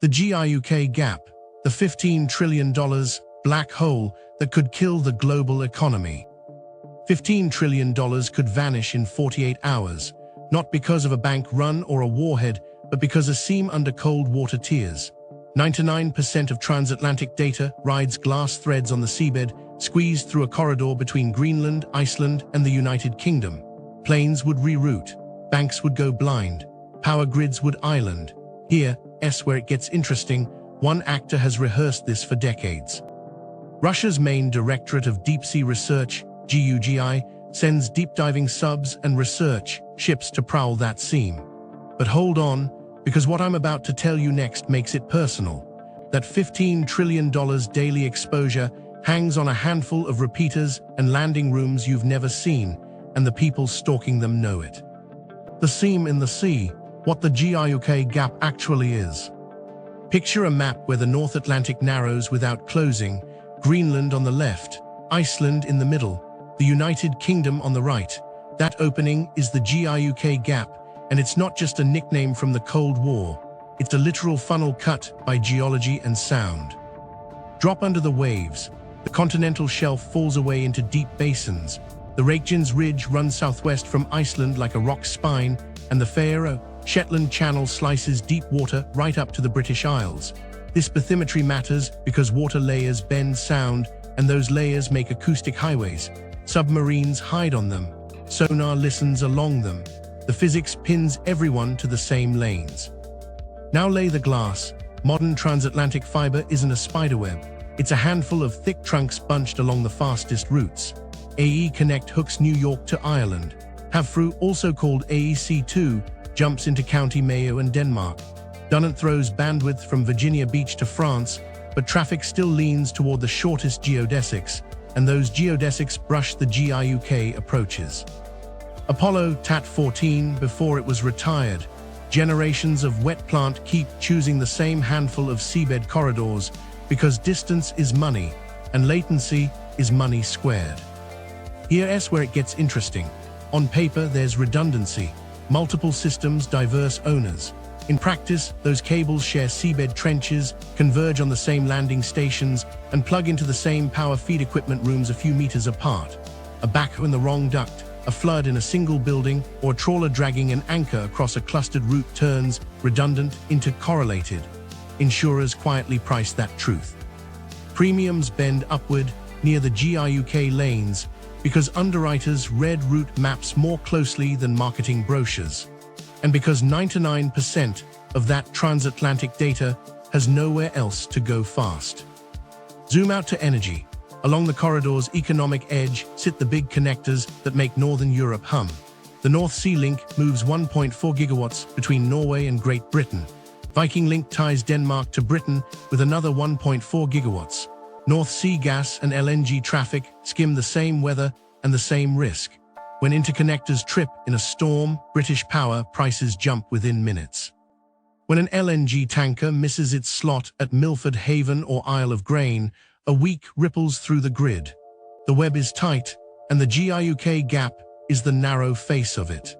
The GIUK Gap, the $15 trillion black hole that could kill the global economy. $15 trillion could vanish in 48 hours, not because of a bank run or a warhead, but because a seam under cold water tears. 99% of transatlantic data rides glass threads on the seabed, squeezed through a corridor between Greenland, Iceland, and the United Kingdom. Planes would reroute, banks would go blind, power grids would island. Here's where it gets interesting. One actor has rehearsed this for decades. Russia's main Directorate of Deep-Sea Research, GUGI, sends deep-diving subs and research ships to prowl that seam. But hold on, because what I'm about to tell you next makes it personal. That $15 trillion daily exposure hangs on a handful of repeaters and landing rooms you've never seen, and the people stalking them know it. The seam in the sea, what the GIUK Gap actually is. Picture a map where the North Atlantic narrows without closing, Greenland on the left, Iceland in the middle, the United Kingdom on the right. That opening is the GIUK Gap, and it's not just a nickname from the Cold War. It's a literal funnel cut by geology and sound. Drop under the waves. The continental shelf falls away into deep basins. The Reykjanes Ridge runs southwest from Iceland like a rock spine, and the Faroe Shetland Channel slices deep water right up to the British Isles. This bathymetry matters because water layers bend sound, and those layers make acoustic highways. Submarines hide on them. Sonar listens along them. The physics pins everyone to the same lanes. Now lay the glass. Modern transatlantic fiber isn't a spiderweb. It's a handful of thick trunks bunched along the fastest routes. AE Connect hooks New York to Ireland. Havfru, also called AEC2, jumps into County Mayo and Denmark. Dunant throws bandwidth from Virginia Beach to France, but traffic still leans toward the shortest geodesics, and those geodesics brush the GIUK approaches. Apollo TAT-14, before it was retired, generations of wet plant keep choosing the same handful of seabed corridors because distance is money, and latency is money squared. Here's where it gets interesting. On paper, there's redundancy, multiple systems, diverse owners. In practice, those cables share seabed trenches, converge on the same landing stations, and plug into the same power feed equipment rooms a few meters apart. A backhoe in the wrong duct, a flood in a single building, or a trawler dragging an anchor across a clustered route turns redundant into correlated. Insurers quietly price that truth. Premiums bend upward near the GIUK lanes because underwriters read route maps more closely than marketing brochures, and because 99% of that transatlantic data has nowhere else to go fast. Zoom out to energy. Along the corridor's economic edge sit the big connectors that make Northern Europe hum. The North Sea Link moves 1.4 gigawatts between Norway and Great Britain. Viking Link ties Denmark to Britain with another 1.4 gigawatts. North Sea gas and LNG traffic skim the same weather and the same risk. When interconnectors trip in a storm, British power prices jump within minutes. When an LNG tanker misses its slot at Milford Haven or Isle of Grain, a week ripples through the grid. The web is tight, and the GIUK Gap is the narrow face of it.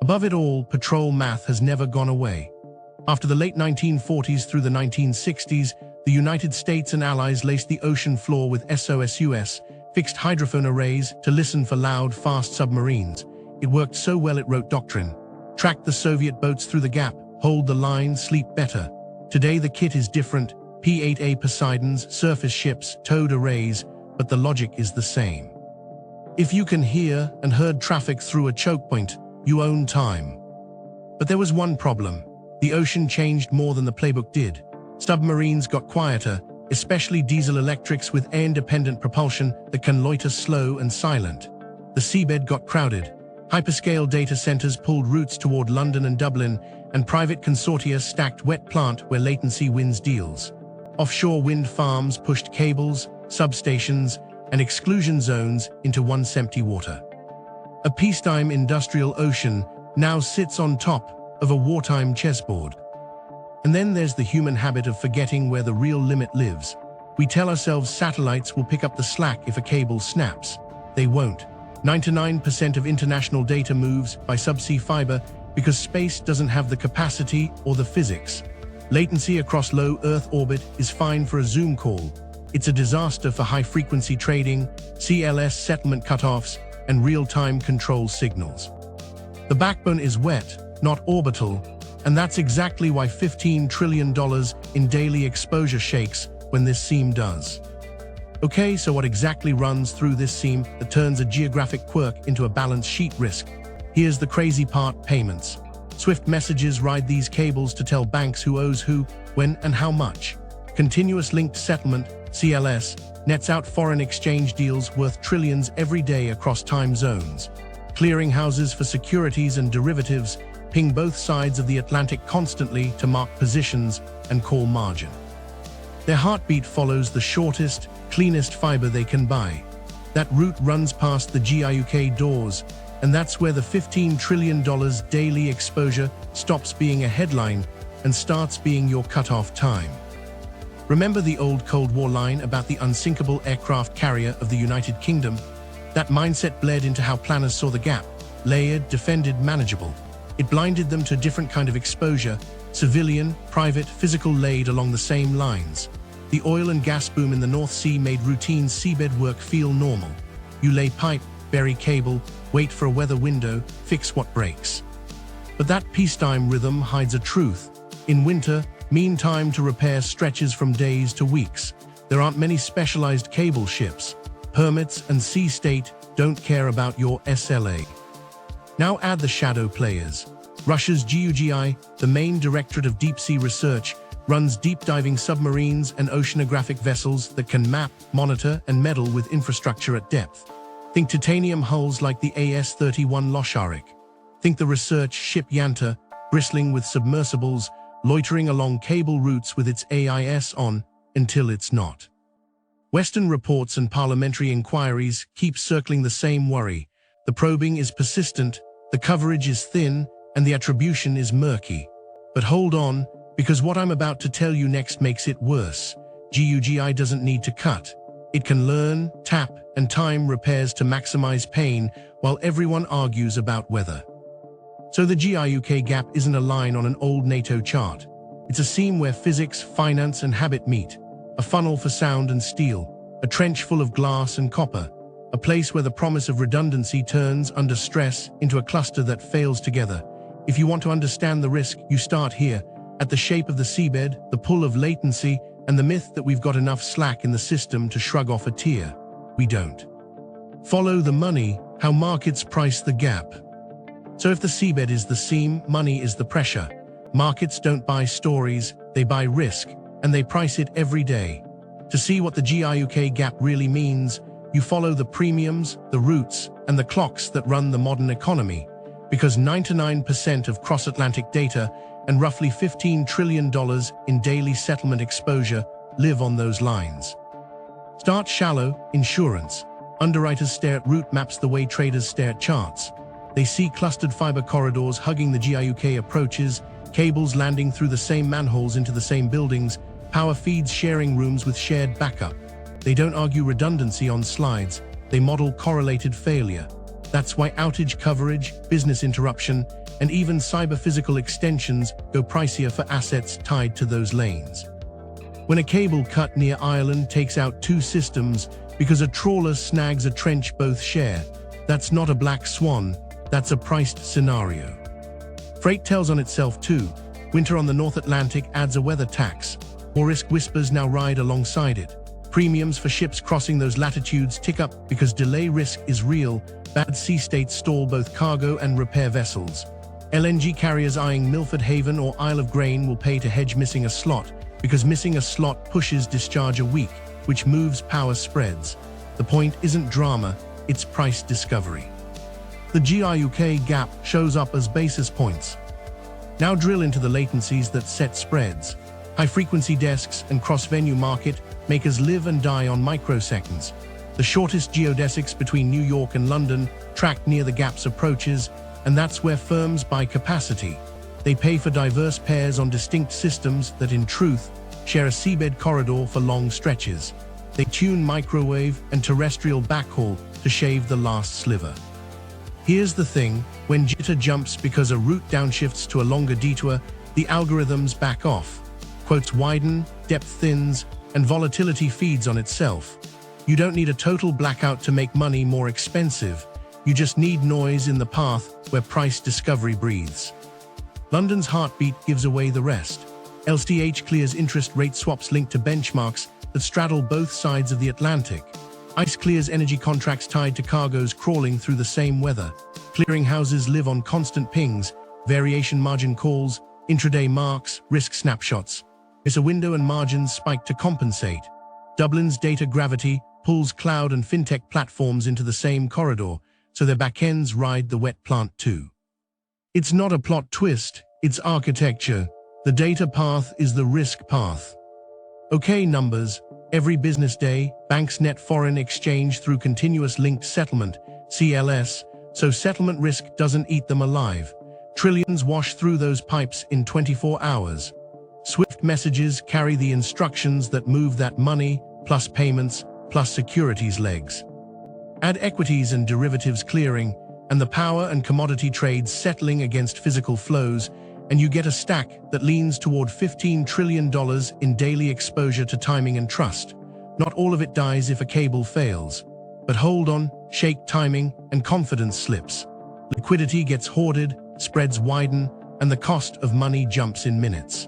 Above it all, patrol math has never gone away. After the late 1940s through the 1960s, the United States and allies laced the ocean floor with SOSUS, fixed hydrophone arrays to listen for loud, fast submarines. It worked so well it wrote doctrine. Track the Soviet boats through the gap, hold the line, sleep better. Today the kit is different. P-8A Poseidons, surface ships, towed arrays, but the logic is the same. If you can hear and herd traffic through a chokepoint, you own time. But there was one problem. The ocean changed more than the playbook did. Submarines got quieter, especially diesel electrics with air-independent propulsion that can loiter slow and silent. The seabed got crowded. Hyperscale data centers pulled routes toward London and Dublin, and private consortia stacked wet plant where latency wins deals. Offshore wind farms pushed cables, substations, and exclusion zones into once empty water. A peacetime industrial ocean now sits on top of a wartime chessboard. And then there's the human habit of forgetting where the real limit lives. We tell ourselves satellites will pick up the slack if a cable snaps. They won't. 99% of international data moves by subsea fiber because space doesn't have the capacity or the physics. Latency across low Earth orbit is fine for a Zoom call. It's a disaster for high-frequency trading, CLS settlement cutoffs, and real-time control signals. The backbone is wet, not orbital, and that's exactly why $15 trillion in daily exposure shakes when this seam does. Okay, so what exactly runs through this seam that turns a geographic quirk into a balance sheet risk? Here's the crazy part: payments. SWIFT messages ride these cables to tell banks who owes who, when, and how much. Continuous linked settlement, CLS, nets out foreign exchange deals worth trillions every day across time zones. Clearing houses for securities and derivatives ping both sides of the Atlantic constantly to mark positions and call margin. Their heartbeat follows the shortest, cleanest fiber they can buy. That route runs past the GIUK doors, and that's where the $15 trillion daily exposure stops being a headline and starts being your cutoff time. Remember the old Cold War line about the unsinkable aircraft carrier of the United Kingdom? That mindset bled into how planners saw the gap: layered, defended, manageable. It blinded them to a different kind of exposure: civilian, private, physical, laid along the same lines. The oil and gas boom in the North Sea made routine seabed work feel normal. You lay pipe, bury cable, wait for a weather window, fix what breaks. But that peacetime rhythm hides a truth. In winter, mean time to repair stretches from days to weeks. There aren't many specialized cable ships. Permits and sea state don't care about your SLA. Now add the shadow players. Russia's GUGI, the main directorate of deep-sea research, runs deep-diving submarines and oceanographic vessels that can map, monitor, and meddle with infrastructure at depth. Think titanium hulls like the AS-31 Losharik. Think the research ship Yanta, bristling with submersibles, loitering along cable routes with its AIS on until it's not. Western reports and parliamentary inquiries keep circling the same worry. The probing is persistent, the coverage is thin, and the attribution is murky. But hold on, because what I'm about to tell you next makes it worse. GUGI doesn't need to cut. It can learn, tap, and time repairs to maximize pain while everyone argues about weather. So the GIUK gap isn't a line on an old NATO chart. It's a seam where physics, finance, and habit meet. A funnel for sound and steel. A trench full of glass and copper. A place where the promise of redundancy turns under stress into a cluster that fails together. If you want to understand the risk, you start here, at the shape of the seabed, the pull of latency, and the myth that we've got enough slack in the system to shrug off a tear. We don't. Follow the money, how markets price the gap. So if the seabed is the seam, money is the pressure. Markets don't buy stories, they buy risk, and they price it every day. To see what the GIUK gap really means, you follow the premiums, the routes, and the clocks that run the modern economy, because 99% of cross-Atlantic data and roughly $15 trillion in daily settlement exposure live on those lines. Start shallow: insurance. Underwriters stare at route maps the way traders stare at charts. They see clustered fiber corridors hugging the GIUK approaches, cables landing through the same manholes into the same buildings, power feeds sharing rooms with shared backup. They don't argue redundancy on slides, they model correlated failure. That's why outage coverage, business interruption, and even cyber-physical extensions go pricier for assets tied to those lanes. When a cable cut near Ireland takes out two systems because a trawler snags a trench both share, that's not a black swan, that's a priced scenario. Freight tells on itself too. Winter on the North Atlantic adds a weather tax. More risk whispers now ride alongside it. Premiums for ships crossing those latitudes tick up because delay risk is real. Bad sea states stall both cargo and repair vessels. LNG carriers eyeing Milford Haven or Isle of Grain will pay to hedge missing a slot, because missing a slot pushes discharge a week, which moves power spreads. The point isn't drama, it's price discovery. The GIUK gap shows up as basis points. Now drill into the latencies that set spreads. High-frequency desks and cross-venue market makers live and die on microseconds. The shortest geodesics between New York and London track near the gap's approaches, and that's where firms buy capacity. They pay for diverse pairs on distinct systems that, in truth, share a seabed corridor for long stretches. They tune microwave and terrestrial backhaul to shave the last sliver. Here's the thing: when jitter jumps because a route downshifts to a longer detour, the algorithms back off. Quotes widen, depth thins, and volatility feeds on itself. You don't need a total blackout to make money more expensive. You just need noise in the path where price discovery breathes. London's heartbeat gives away the rest. LCH clears interest rate swaps linked to benchmarks that straddle both sides of the Atlantic. ICE clears energy contracts tied to cargoes crawling through the same weather. Clearing houses live on constant pings, variation margin calls, intraday marks, risk snapshots. Miss a window and margins spike to compensate. Dublin's data gravity pulls cloud and fintech platforms into the same corridor, so their backends ride the wet plant too. It's not a plot twist, it's architecture. The data path is the risk path. Okay, numbers. Every business day, banks net foreign exchange through continuous linked settlement, CLS, so settlement risk doesn't eat them alive. Trillions wash through those pipes in 24 hours. SWIFT messages carry the instructions that move that money, plus payments, plus securities legs. Add equities and derivatives clearing, and the power and commodity trades settling against physical flows, and you get a stack that leans toward $15 trillion in daily exposure to timing and trust. Not all of it dies if a cable fails. But hold on, shake timing, and confidence slips. Liquidity gets hoarded, spreads widen, and the cost of money jumps in minutes.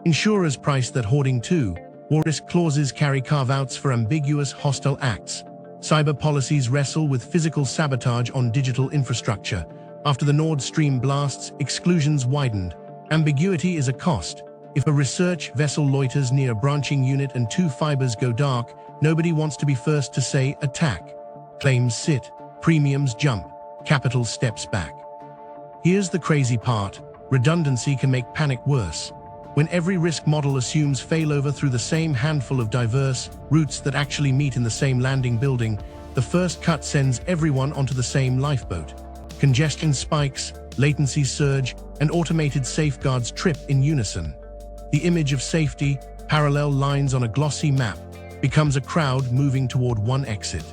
Insurers price that hoarding too. War risk clauses carry carve-outs for ambiguous hostile acts. Cyber policies wrestle with physical sabotage on digital infrastructure. After the Nord Stream blasts, exclusions widened. Ambiguity is a cost. If a research vessel loiters near a branching unit and two fibers go dark, nobody wants to be first to say attack. Claims sit, premiums jump, capital steps back. Here's the crazy part. Redundancy can make panic worse. When every risk model assumes failover through the same handful of diverse routes that actually meet in the same landing building, the first cut sends everyone onto the same lifeboat. Congestion spikes, latency surge, and automated safeguards trip in unison. The image of safety, parallel lines on a glossy map, becomes a crowd moving toward one exit.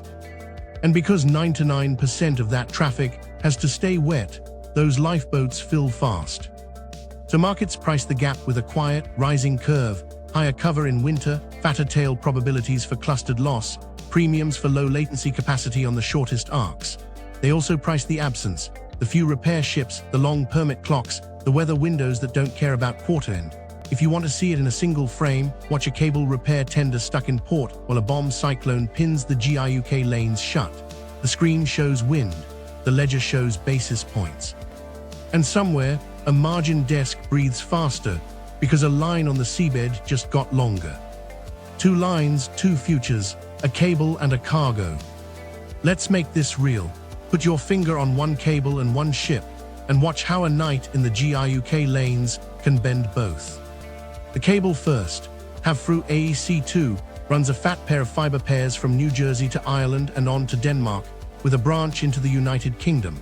And because 99% of that traffic has to stay wet, those lifeboats fill fast. So markets price the gap with a quiet, rising curve, higher cover in winter, fatter tail probabilities for clustered loss, premiums for low latency capacity on the shortest arcs. They also price the absence, the few repair ships, the long permit clocks, the weather windows that don't care about quarter end. If you want to see it in a single frame, watch a cable repair tender stuck in port while a bomb cyclone pins the GIUK lanes shut. The screen shows wind, the ledger shows basis points. And somewhere, a margin desk breathes faster because a line on the seabed just got longer. 2 lines, 2 futures, a cable and a cargo. Let's make this real. Put your finger on one cable and one ship, and watch how a night in the GIUK lanes can bend both. The cable first. Havfru AEC2 runs a fat pair of fiber pairs from New Jersey to Ireland and on to Denmark, with a branch into the United Kingdom.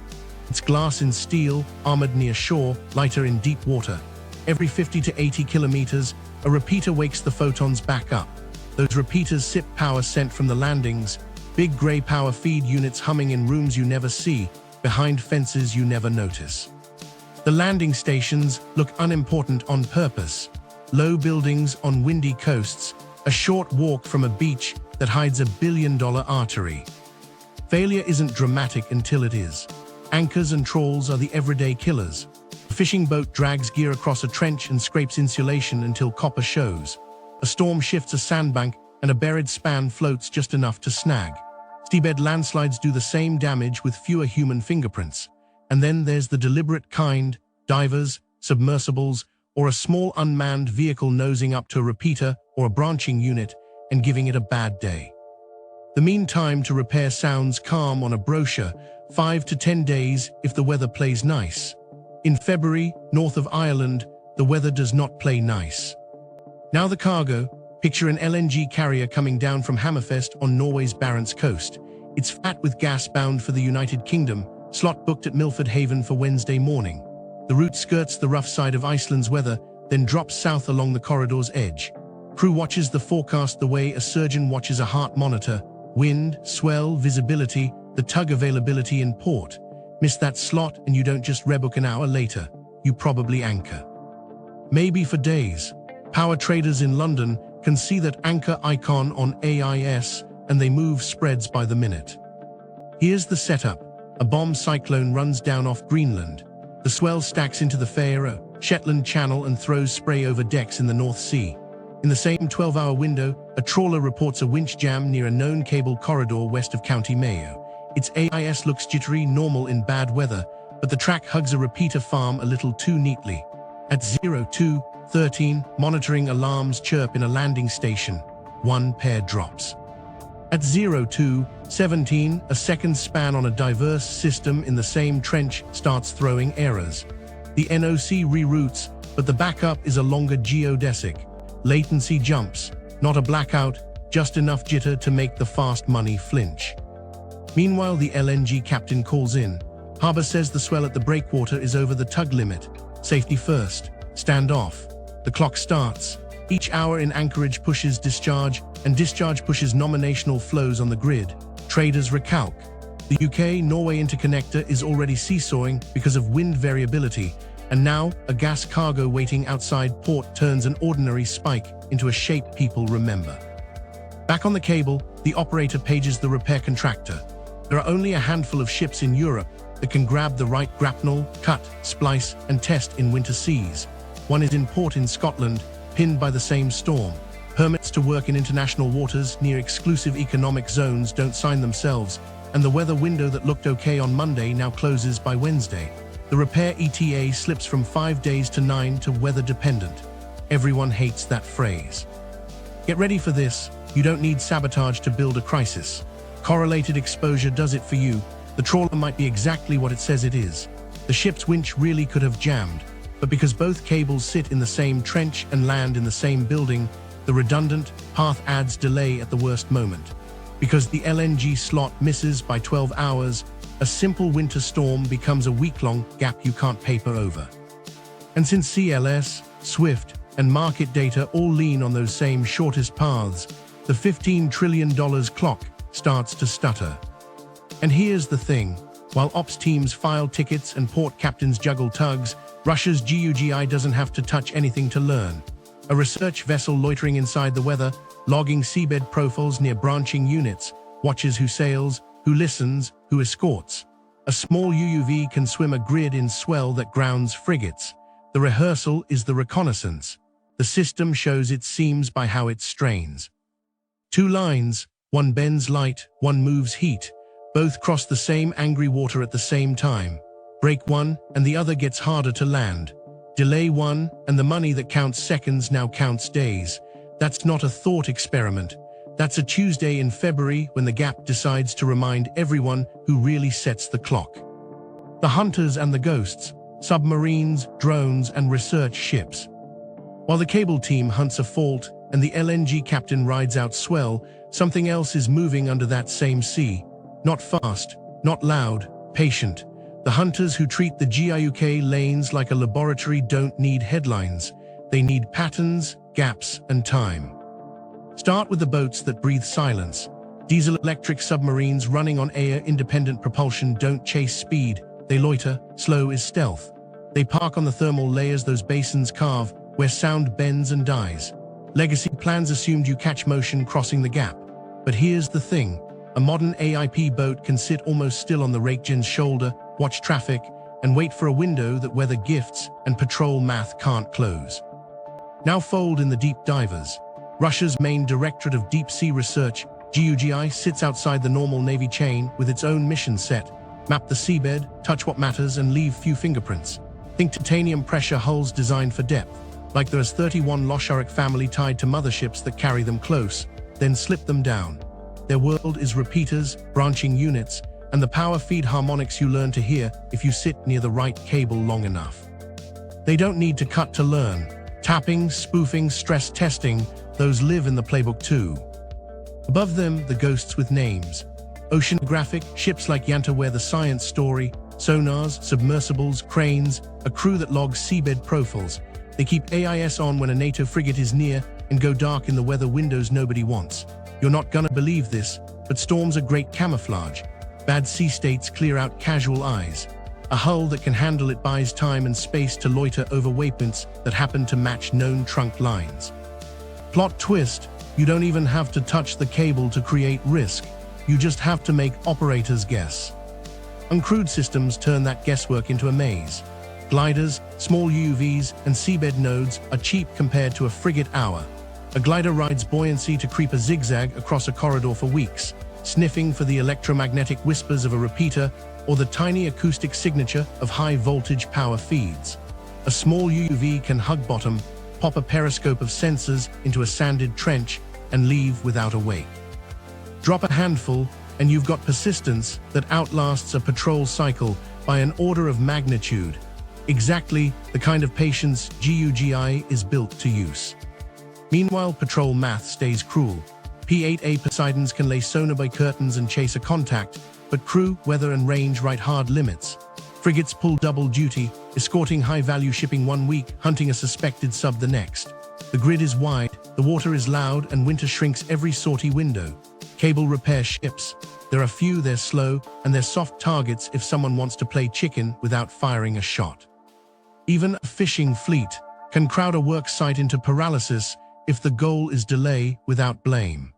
It's glass in steel, armored near shore, lighter in deep water. Every 50 to 80 kilometers, a repeater wakes the photons back up. Those repeaters sip power sent from the landings, big gray power feed units humming in rooms you never see, behind fences you never notice. The landing stations look unimportant on purpose. Low buildings on windy coasts, a short walk from a beach that hides a billion-dollar artery. Failure isn't dramatic until it is. Anchors and trawls are the everyday killers. A fishing boat drags gear across a trench and scrapes insulation until copper shows. A storm shifts a sandbank and a buried span floats just enough to snag. Seabed landslides do the same damage with fewer human fingerprints. And then there's the deliberate kind, divers, submersibles, or a small unmanned vehicle nosing up to a repeater or a branching unit and giving it a bad day. The mean time to repair sounds calm on a brochure, 5 to 10 days if the weather plays nice. In February, north of Ireland, the weather does not play nice. Now the cargo. Picture an LNG carrier coming down from Hammerfest on Norway's Barents coast. It's fat with gas bound for the United Kingdom, slot booked at Milford Haven for Wednesday morning. The route skirts the rough side of Iceland's weather, then drops south along the corridor's edge. Crew watches the forecast the way a surgeon watches a heart monitor. Wind, swell, visibility, the tug availability in port. Miss that slot and you don't just rebook an hour later, you probably anchor. Maybe for days. Power traders in London can see that anchor icon on AIS, and they move spreads by the minute. Here's the setup. A bomb cyclone runs down off Greenland. The swell stacks into the Faroe, Shetland Channel and throws spray over decks in the North Sea. In the same 12-hour window, a trawler reports a winch jam near a known cable corridor west of County Mayo. Its AIS looks jittery, normal in bad weather, but the track hugs a repeater farm a little too neatly. At 02:13, monitoring alarms chirp in a landing station. One pair drops. At 02:17, a second span on a diverse system in the same trench starts throwing errors. The NOC reroutes, but the backup is a longer geodesic. Latency jumps, not a blackout, just enough jitter to make the fast money flinch. Meanwhile, the LNG captain calls in. Harbor says the swell at the breakwater is over the tug limit. Safety first. Stand off. The clock starts. Each hour in anchorage pushes discharge, and discharge pushes nominational flows on the grid. Traders recalc. The UK-Norway interconnector is already seesawing because of wind variability, and now a gas cargo waiting outside port turns an ordinary spike into a shape people remember. Back on the cable, the operator pages the repair contractor. There are only a handful of ships in Europe that can grab the right grapnel, cut, splice, and test in winter seas. One is in port in Scotland, pinned by the same storm. Permits to work in international waters near exclusive economic zones don't sign themselves, and the weather window that looked okay on Monday now closes by Wednesday. The repair ETA slips from 5 days to 9 to weather dependent. Everyone hates that phrase. Get ready for this. You don't need sabotage to build a crisis. Correlated exposure does it for you. The trawler might be exactly what it says it is. The ship's winch really could have jammed, but because both cables sit in the same trench and land in the same building, the redundant path adds delay at the worst moment. Because the LNG slot misses by 12 hours, a simple winter storm becomes a week-long gap you can't paper over. And since CLS, SWIFT, and market data all lean on those same shortest paths, the $15 trillion clock starts to stutter. And here's the thing. While ops teams file tickets and port captains juggle tugs, Russia's GUGI doesn't have to touch anything to learn. A research vessel loitering inside the weather, logging seabed profiles near branching units, watches who sails, who listens, who escorts. A small UUV can swim a grid in swell that grounds frigates. The rehearsal is the reconnaissance. The system shows its seams by how it strains. Two lines, one bends light, one moves heat. Both cross the same angry water at the same time. Break one, and the other gets harder to land. Delay one, and the money that counts seconds now counts days. That's not a thought experiment. That's a Tuesday in February when the Gap decides to remind everyone who really sets the clock. The hunters and the ghosts, submarines, drones, and research ships. While the cable team hunts a fault and the LNG captain rides out swell, something else is moving under that same sea. Not fast, not loud, patient. The hunters who treat the GIUK lanes like a laboratory don't need headlines. They need patterns, gaps, and time. Start with the boats that breathe silence. Diesel-electric submarines running on air-independent propulsion don't chase speed. They loiter, slow is stealth. They park on the thermal layers those basins carve, where sound bends and dies. Legacy plans assumed you catch motion crossing the gap. But here's the thing. A modern AIP boat can sit almost still on the rakegen's shoulder, watch traffic, and wait for a window that weather gifts and patrol math can't close. Now fold in the deep divers. Russia's main Directorate of Deep Sea Research, GUGI, sits outside the normal Navy chain with its own mission set. Map the seabed, touch what matters, and leave few fingerprints. Think titanium pressure hulls designed for depth, like there's 31 Losharek family tied to motherships that carry them close, then slip them down. Their world is repeaters, branching units, and the power feed harmonics you learn to hear if you sit near the right cable long enough. They don't need to cut to learn. Tapping, spoofing, stress testing, those live in the playbook too. Above them, the ghosts with names. Oceanographic, ships like Yanta wear the science story, sonars, submersibles, cranes, a crew that logs seabed profiles. They keep AIS on when a NATO frigate is near and go dark in the weather windows nobody wants. You're not gonna believe this, but storms are great camouflage. Bad sea states clear out casual eyes. A hull that can handle it buys time and space to loiter over waypoints that happen to match known trunk lines. Plot twist, you don't even have to touch the cable to create risk. You just have to make operators guess. Uncrewed systems turn that guesswork into a maze. Gliders, small UUVs, and seabed nodes are cheap compared to a frigate hour. A glider rides buoyancy to creep a zigzag across a corridor for weeks, sniffing for the electromagnetic whispers of a repeater or the tiny acoustic signature of high-voltage power feeds. A small UUV can hug bottom, pop a periscope of sensors into a sanded trench, and leave without a wake. Drop a handful, and you've got persistence that outlasts a patrol cycle by an order of magnitude. Exactly the kind of patience GUGI is built to use. Meanwhile, patrol math stays cruel. P-8A Poseidons can lay sonar by curtains and chase a contact, but crew, weather and range write hard limits. Frigates pull double duty, escorting high-value shipping one week, hunting a suspected sub the next. The grid is wide, the water is loud, and winter shrinks every sortie window. Cable repair ships. There are few, they're slow, and they're soft targets if someone wants to play chicken without firing a shot. Even a fishing fleet can crowd a work site into paralysis if the goal is delay without blame.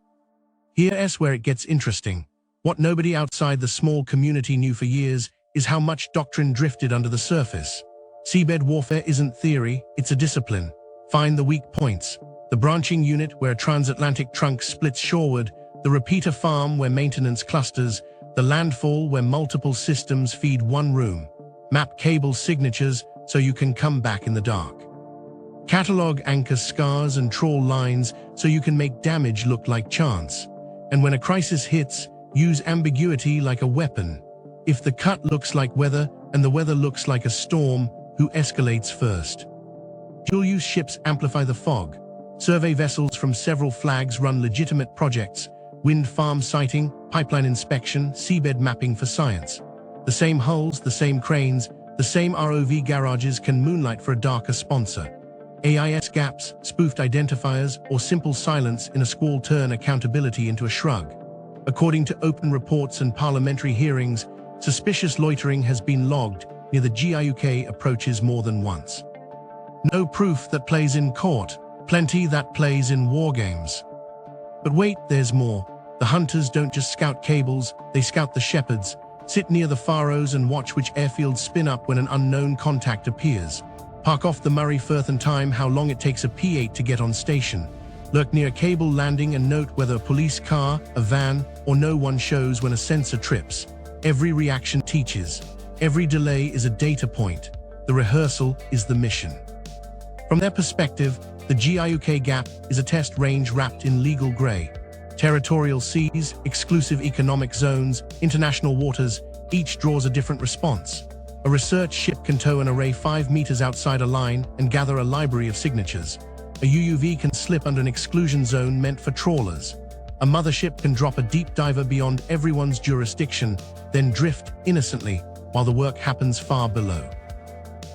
Here's where it gets interesting. What nobody outside the small community knew for years is how much doctrine drifted under the surface. Seabed warfare isn't theory, it's a discipline. Find the weak points. The branching unit where a transatlantic trunk splits shoreward, the repeater farm where maintenance clusters, the landfall where multiple systems feed one room. Map cable signatures so you can come back in the dark. Catalog anchor scars and trawl lines so you can make damage look like chance. And when a crisis hits, use ambiguity like a weapon. If the cut looks like weather and the weather looks like a storm, who escalates first? Dual-use ships amplify the fog. Survey vessels from several flags run legitimate projects: wind farm sighting, pipeline inspection, seabed mapping for science. The same hulls, the same cranes, the same ROV garages can moonlight for a darker sponsor. AIS gaps, spoofed identifiers, or simple silence in a squall turn accountability into a shrug. According to open reports and parliamentary hearings, suspicious loitering has been logged near the GIUK approaches more than once. No proof that plays in court, plenty that plays in wargames. But wait, there's more. The hunters don't just scout cables, they scout the shepherds, sit near the Faroes and watch which airfields spin up when an unknown contact appears. Park off the Murray Firth and time how long it takes a P8 to get on station. Lurk near a cable landing and note whether a police car, a van, or no one shows when a sensor trips. Every reaction teaches. Every delay is a data point. The rehearsal is the mission. From their perspective, the GIUK Gap is a test range wrapped in legal gray. Territorial seas, exclusive economic zones, international waters, each draws a different response. A research ship can tow an array 5 meters outside a line and gather a library of signatures. A UUV can slip under an exclusion zone meant for trawlers. A mothership can drop a deep diver beyond everyone's jurisdiction, then drift innocently while the work happens far below.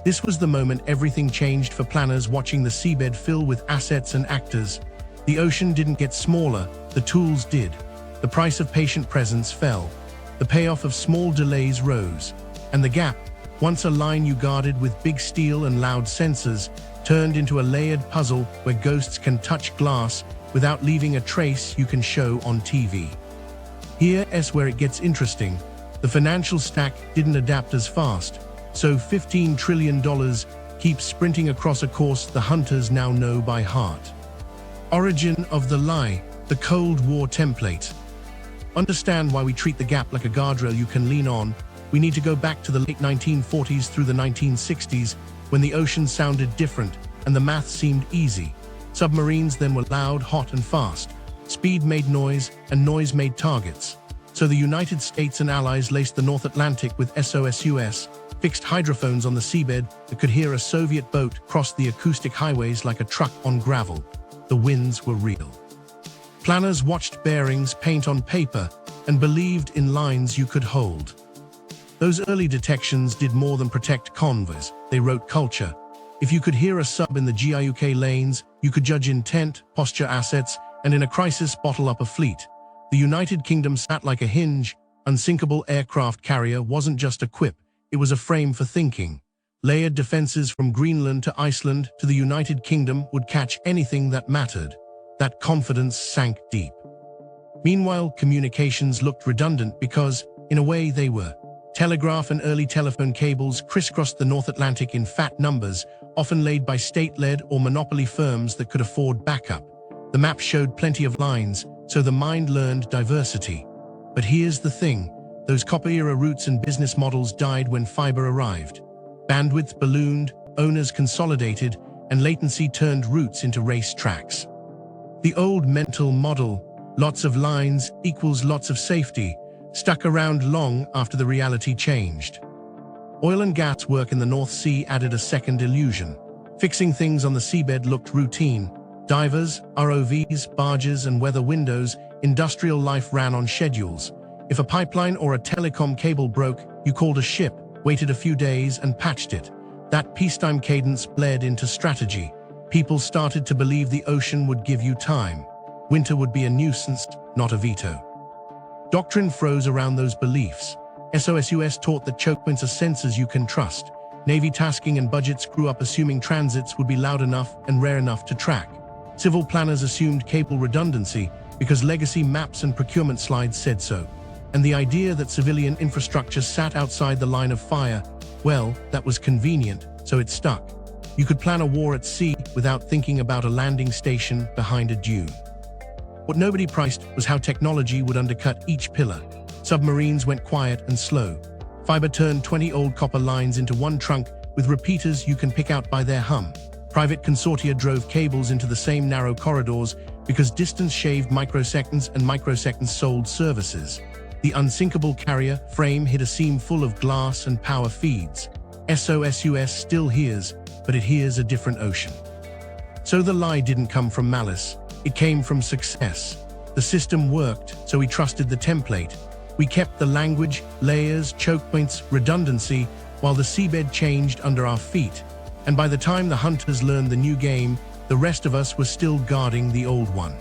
This was the moment everything changed for planners watching the seabed fill with assets and actors. The ocean didn't get smaller, the tools did. The price of patient presence fell. The payoff of small delays rose. And the gap, once a line you guarded with big steel and loud sensors, turned into a layered puzzle where ghosts can touch glass without leaving a trace you can show on TV. Here's where it gets interesting. The financial stack didn't adapt as fast, so $15 trillion keeps sprinting across a course the hunters now know by heart. Origin of the lie, the Cold War template. Understand why we treat the gap like a guardrail you can lean on. We need to go back to the late 1940s through the 1960s, when the ocean sounded different and the math seemed easy. Submarines then were loud, hot, and fast. Speed made noise, and noise made targets. So the United States and allies laced the North Atlantic with SOSUS, fixed hydrophones on the seabed that could hear a Soviet boat cross the acoustic highways like a truck on gravel. The winds were real. Planners watched bearings paint on paper and believed in lines you could hold. Those early detections did more than protect convoys, they wrote culture. If you could hear a sub in the GIUK lanes, you could judge intent, posture assets, and in a crisis bottle up a fleet. The United Kingdom sat like a hinge. Unsinkable aircraft carrier wasn't just a quip, it was a frame for thinking. Layered defenses from Greenland to Iceland to the United Kingdom would catch anything that mattered. That confidence sank deep. Meanwhile, communications looked redundant because, in a way, they were. Telegraph and early telephone cables crisscrossed the North Atlantic in fat numbers, often laid by state-led or monopoly firms that could afford backup. The map showed plenty of lines, so the mind learned diversity. But here's the thing, those copper-era routes and business models died when fiber arrived. Bandwidth ballooned, owners consolidated, and latency turned routes into race tracks. The old mental model, lots of lines equals lots of safety, stuck around long after the reality changed. Oil and gas work in the North Sea added a second illusion. Fixing things on the seabed looked routine. Divers, ROVs, barges, and weather windows, industrial life ran on schedules. If a pipeline or a telecom cable broke, you called a ship, waited a few days, and patched it. That peacetime cadence bled into strategy. People started to believe the ocean would give you time. Winter would be a nuisance, not a veto. Doctrine froze around those beliefs. SOSUS taught that chokepoints are sensors you can trust. Navy tasking and budgets grew up assuming transits would be loud enough and rare enough to track. Civil planners assumed cable redundancy because legacy maps and procurement slides said so. And the idea that civilian infrastructure sat outside the line of fire, well, that was convenient, so it stuck. You could plan a war at sea without thinking about a landing station behind a dune. What nobody priced was how technology would undercut each pillar. Submarines went quiet and slow. Fiber turned 20 old copper lines into one trunk with repeaters you can pick out by their hum. Private consortia drove cables into the same narrow corridors because distance shaved microseconds and microseconds sold services. The unsinkable carrier frame hit a seam full of glass and power feeds. SOSUS still hears, but it hears a different ocean. So the lie didn't come from malice, it came from success. The system worked, so we trusted the template. We kept the language, layers, choke points, redundancy, while the seabed changed under our feet. And by the time the hunters learned the new game, the rest of us were still guarding the old one.